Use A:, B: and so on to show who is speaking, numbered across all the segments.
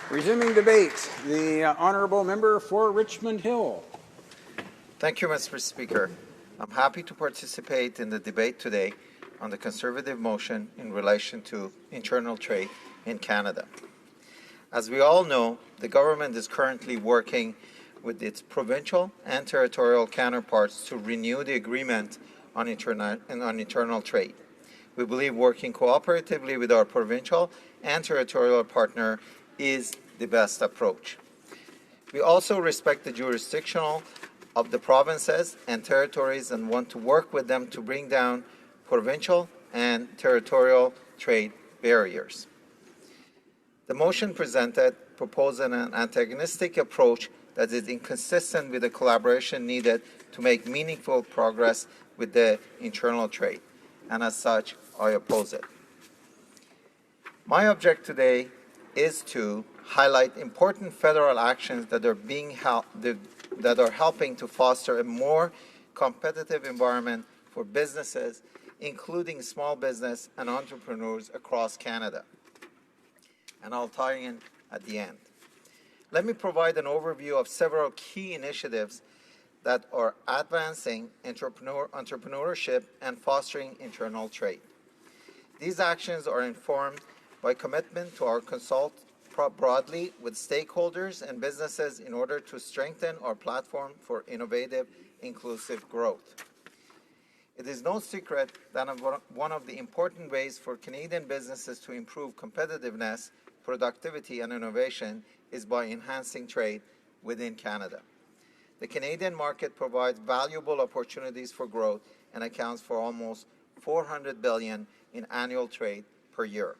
A: Resuming debate, the honourable member for Richmond Hill.
B: Thank you, Mr. Speaker. I'm happy to participate in the debate today on the Conservative motion in relation to internal trade in Canada. As we all know, the government is currently working with its provincial and territorial counterparts to renew the agreement on internal trade. We believe working cooperatively with our provincial and territorial partner is the best approach. We also respect the jurisdictional of the provinces and territories and want to work with them to bring down provincial and territorial trade barriers. The motion presented proposes an antagonistic approach that is inconsistent with the collaboration needed to make meaningful progress with the internal trade, and as such, I oppose it. My object today is to highlight important federal actions that are helping to foster a more competitive environment for businesses, including small business and entrepreneurs across Canada. And I'll tie in at the end. Let me provide an overview of several key initiatives that are advancing entrepreneurship and fostering internal trade. These actions are informed by commitment to our consult broadly with stakeholders and businesses in order to strengthen our platform for innovative, inclusive growth. It is no secret that one of the important ways for Canadian businesses to improve competitiveness, productivity, and innovation is by enhancing trade within Canada. The Canadian market provides valuable opportunities for growth and accounts for almost $400 billion in annual trade per year.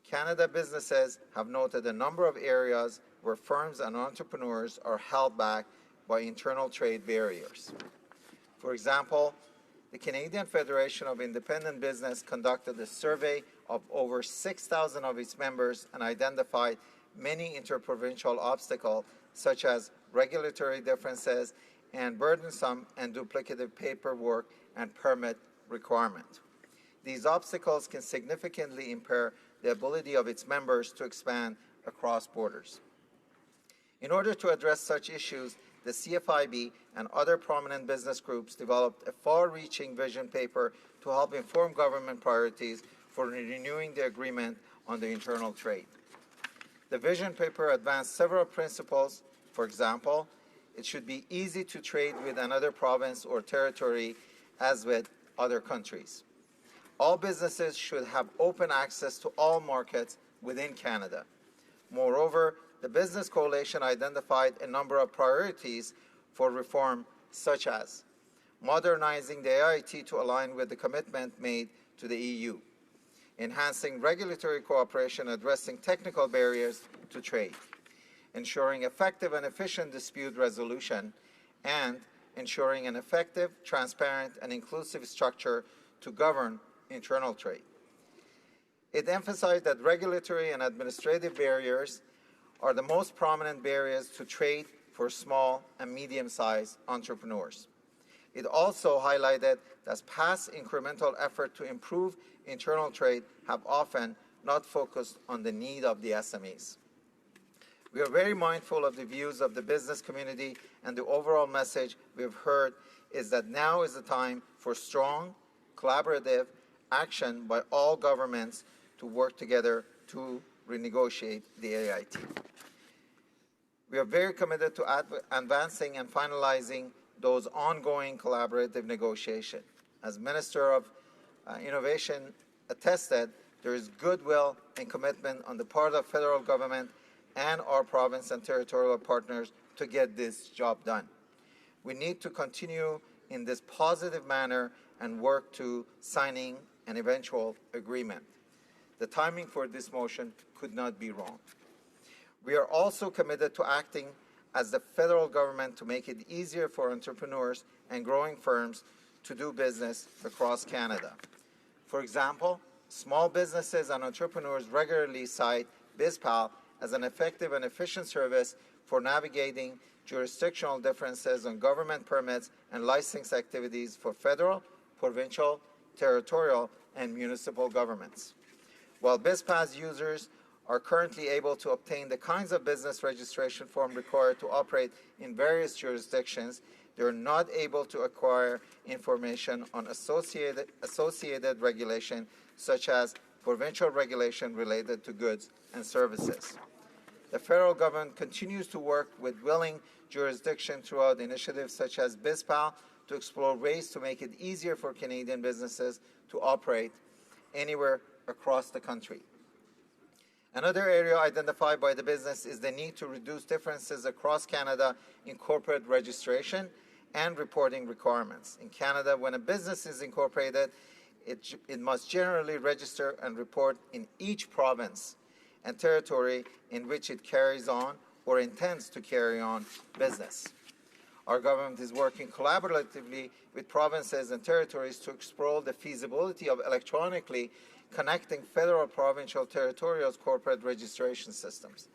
B: Canada businesses have noted a number of areas where firms and entrepreneurs are held back by internal trade barriers. For example, the Canadian Federation of Independent Business conducted a survey of over 6,000 of its members and identified many interprovincial obstacles such as regulatory differences and burdensome and duplicative paperwork and permit requirements. These obstacles can significantly impair the ability of its members to expand across borders. In order to address such issues, the CFIB and other prominent business groups developed a far-reaching vision paper to help inform government priorities for renewing the agreement on the internal trade. The vision paper advanced several principles. For example, it should be easy to trade with another province or territory as with other countries. All businesses should have open access to all markets within Canada. Moreover, the Business Coalition identified a number of priorities for reform, such as modernizing the AIT to align with the commitment made to the EU, enhancing regulatory cooperation addressing technical barriers to trade, ensuring effective and efficient dispute resolution, and ensuring an effective, transparent, and inclusive structure to govern internal trade. It emphasized that regulatory and administrative barriers are the most prominent barriers to trade for small and medium-sized entrepreneurs. It also highlighted that past incremental efforts to improve internal trade have often not focused on the need of the SMEs. We are very mindful of the views of the business community, and the overall message we've heard is that now is the time for strong, collaborative action by all governments to work together to renegotiate the AIT. We are very committed to advancing and finalizing those ongoing collaborative negotiations. As Minister of Innovation attested, there is goodwill and commitment on the part of federal government and our province and territorial partners to get this job done. We need to continue in this positive manner and work to signing an eventual agreement. The timing for this motion could not be wrong. We are also committed to acting as the federal government to make it easier for entrepreneurs and growing firms to do business across Canada. For example, small businesses and entrepreneurs regularly cite BizPal as an effective and efficient service for navigating jurisdictional differences on government permits and license activities for federal, provincial, territorial, and municipal governments. While BizPal's users are currently able to obtain the kinds of business registration form required to operate in various jurisdictions, they are not able to acquire information on associated regulation, such as provincial regulation related to goods and services. The federal government continues to work with willing jurisdictions throughout initiatives such as BizPal to explore ways to make it easier for Canadian businesses to operate anywhere across the country. Another area identified by the business is the need to reduce differences across Canada in corporate registration and reporting requirements. In Canada, when a business is incorporated, it must generally register and report in each province and territory in which it carries on or intends to carry on business. Our government is working collaboratively with provinces and territories to explore the feasibility of electronically connecting federal, provincial, territorial corporate registration systems.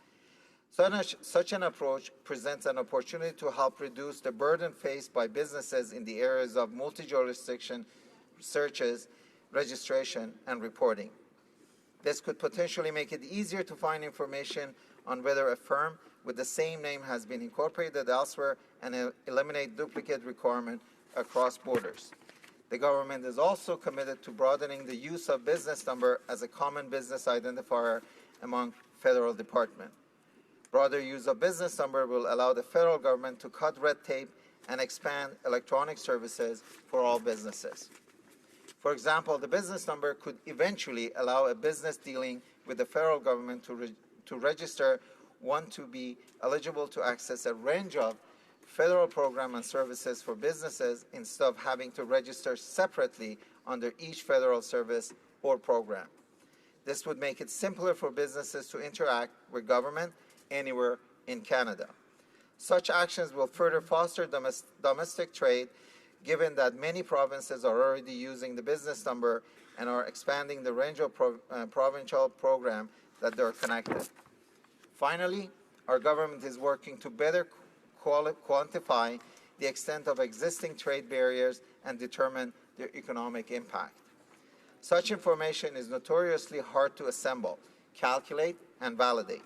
B: Such an approach presents an opportunity to help reduce the burden faced by businesses in the areas of multi-jurisdiction searches, registration, and reporting. This could potentially make it easier to find information on whether a firm with the same name has been incorporated elsewhere and eliminate duplicate requirement across borders. The government is also committed to broadening the use of business number as a common business identifier among federal departments. Broader use of business number will allow the federal government to cut red tape and expand electronic services for all businesses. For example, the business number could eventually allow a business dealing with the federal government to register one to be eligible to access a range of federal programs and services for businesses instead of having to register separately under each federal service or program. This would make it simpler for businesses to interact with government anywhere in Canada. Such actions will further foster domestic trade, given that many provinces are already using the business number and are expanding the range of provincial programs that they are connected. Finally, our government is working to better quantify the extent of existing trade barriers and determine their economic impact. Such information is notoriously hard to assemble, calculate, and validate.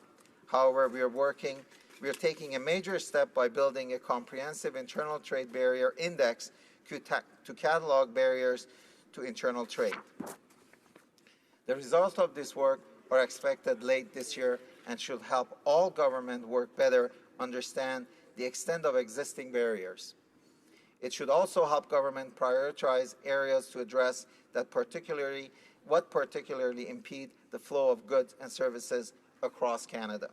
B: However, we are taking a major step by building a comprehensive internal trade barrier index to catalog barriers to internal trade. The results of this work are expected late this year and should help all government work better understand the extent of existing barriers. It should also help government prioritize areas to address what particularly impede the flow of goods and services across Canada.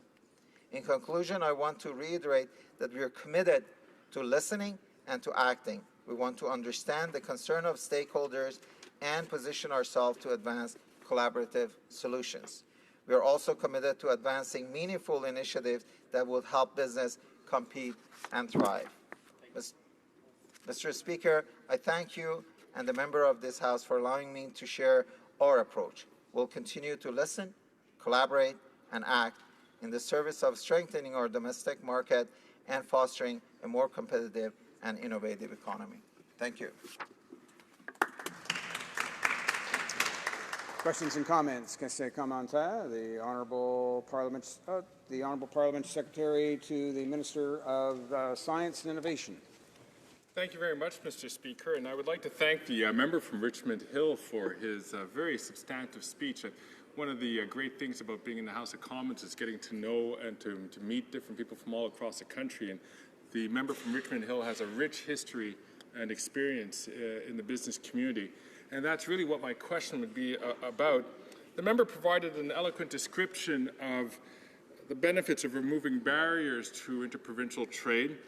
B: In conclusion, I want to reiterate that we are committed to listening and to acting. We want to understand the concern of stakeholders and position ourselves to advance collaborative solutions. We are also committed to advancing meaningful initiatives that will help business compete and thrive. Mr. Speaker, I thank you and the member of this House for allowing me to share our approach. We'll continue to listen, collaborate, and act in the service of strengthening our domestic market and fostering a more competitive and innovative economy. Thank you.
A: Questions and comments? Question commentaire. The Honourable Parliament Secretary to the Minister of Science and Innovation.
C: Thank you very much, Mr. Speaker, and I would like to thank the member from Richmond Hill for his very substantive speech. One of the great things about being in the House of Commons is getting to know and to meet different people from all across the country. And the member from Richmond Hill has a rich history and experience in the business community. And that's really what my question would be about. The member provided an eloquent description of the benefits of removing barriers to interprovincial trade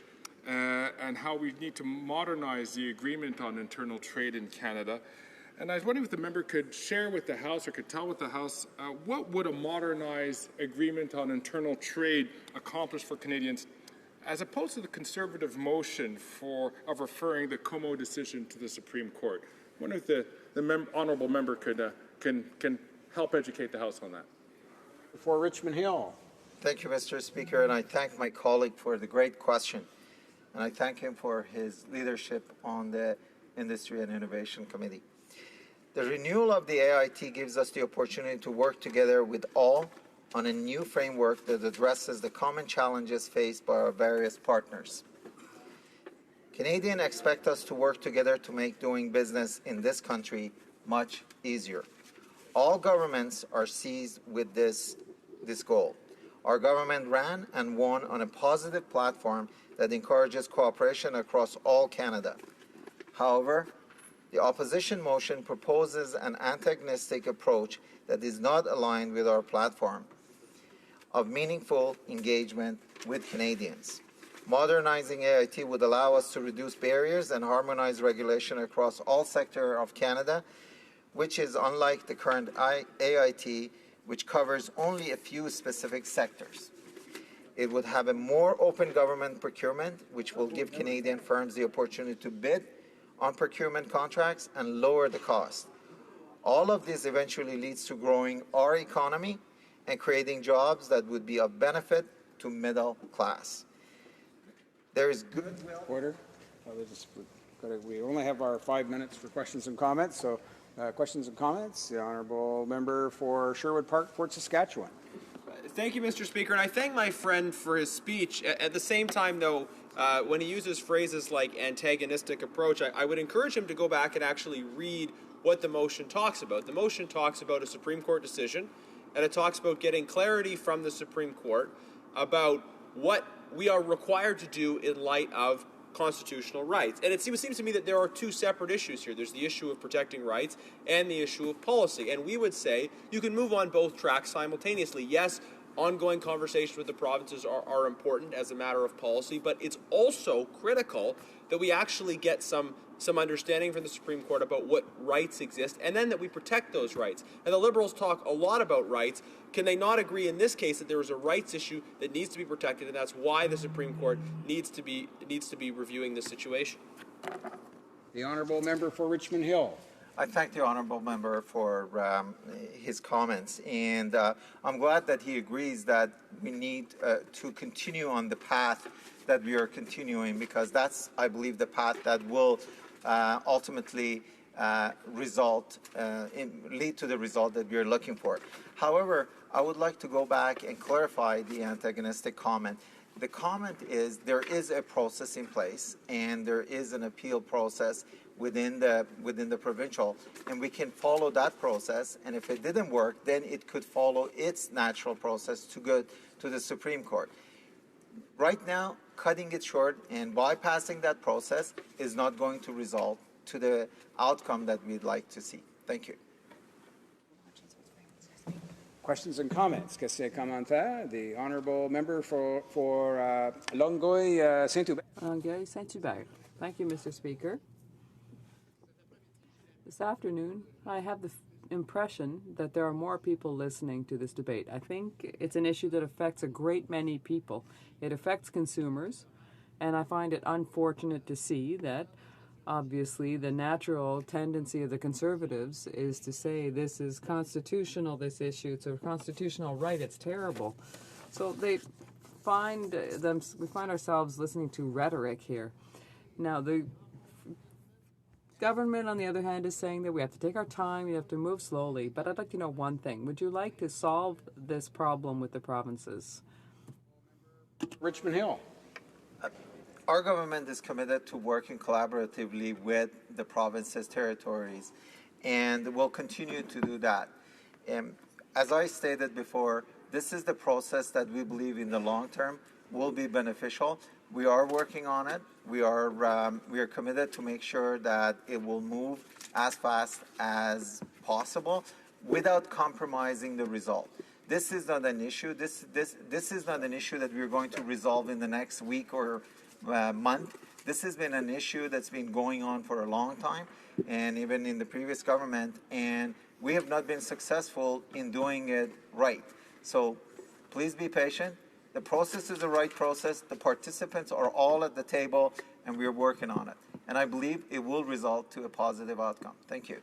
C: and how we need to modernize the agreement on internal trade in Canada. And I was wondering if the member could share with the House or could tell with the House what would a modernized agreement on internal trade accomplish for Canadians as opposed to the conservative motion of referring the Como decision to the Supreme Court. I wonder if the honourable member can help educate the House on that.
A: For Richmond Hill.
B: Thank you, Mr. Speaker, and I thank my colleague for the great question. And I thank him for his leadership on the Industry and Innovation Committee. The renewal of the AIT gives us the opportunity to work together with all on a new framework that addresses the common challenges faced by our various partners. Canadians expect us to work together to make doing business in this country much easier. All governments are seized with this goal. Our government ran and won on a positive platform that encourages cooperation across all Canada. However, the opposition motion proposes an antagonistic approach that is not aligned with our platform of meaningful engagement with Canadians. Modernizing AIT would allow us to reduce barriers and harmonize regulation across all sectors of Canada, which is unlike the current AIT, which covers only a few specific sectors. It would have a more open government procurement, which will give Canadian firms the opportunity to bid on procurement contracts and lower the cost. All of this eventually leads to growing our economy and creating jobs that would be of benefit to middle class. There is goodwill.
A: Order. We only have our 5 minutes for questions and comments, so questions and comments. The Honourable Member for Sherwood Park, Fort Saskatchewan.
D: Thank you, Mr. Speaker, and I thank my friend for his speech. At the same time, though, when he uses phrases like antagonistic approach, I would encourage him to go back and actually read what the motion talks about. The motion talks about a Supreme Court decision, and it talks about getting clarity from the Supreme Court about what we are required to do in light of constitutional rights. And it seems to me that there are two separate issues here. There's the issue of protecting rights and the issue of policy. And we would say you can move on both tracks simultaneously. Yes, ongoing conversations with the provinces are important as a matter of policy, but it's also critical that we actually get some understanding from the Supreme Court about what rights exist, and then that we protect those rights. And the Liberals talk a lot about rights. Can they not agree in this case that there is a rights issue that needs to be protected, and that's why the Supreme Court needs to be reviewing this situation?
A: The Honourable Member for Richmond Hill.
B: I thank the Honourable Member for his comments, and I'm glad that he agrees that we need to continue on the path that we are continuing, because that's, I believe, the path that will ultimately lead to the result that we are looking for. However, I would like to go back and clarify the antagonistic comment. The comment is there is a process in place, and there is an appeal process within the provincial, and we can follow that process, and if it didn't work, then it could follow its natural process to go to the Supreme Court. Right now, cutting it short and bypassing that process is not going to result to the outcome that we'd like to see. Thank you.
A: Questions and comments. Question commentaire. The Honourable Member for Longueuil Saint-Hubert.
E: Longueuil Saint-Hubert. Thank you, Mr. Speaker. This afternoon, I have the impression that there are more people listening to this debate. I think it's an issue that affects a great many people. It affects consumers, and I find it unfortunate to see that obviously the natural tendency of the Conservatives is to say this is constitutional, this issue, it's a constitutional right, it's terrible. So we find ourselves listening to rhetoric here. Now, the government, on the other hand, is saying that we have to take our time, we have to move slowly. But I'd like to know one thing. Would you like to solve this problem with the provinces?
A: Richmond Hill.
B: Our government is committed to working collaboratively with the provinces, territories, and will continue to do that. As I stated before, this is the process that we believe in the long term will be beneficial. We are working on it. We are committed to make sure that it will move as fast as possible without compromising the result. This is not an issue. This is not an issue that we're going to resolve in the next week or month. This has been an issue that's been going on for a long time, and even in the previous government, and we have not been successful in doing it right. So please be patient. The process is the right process. The participants are all at the table, and we're working on it. And I believe it will result to a positive outcome. Thank you.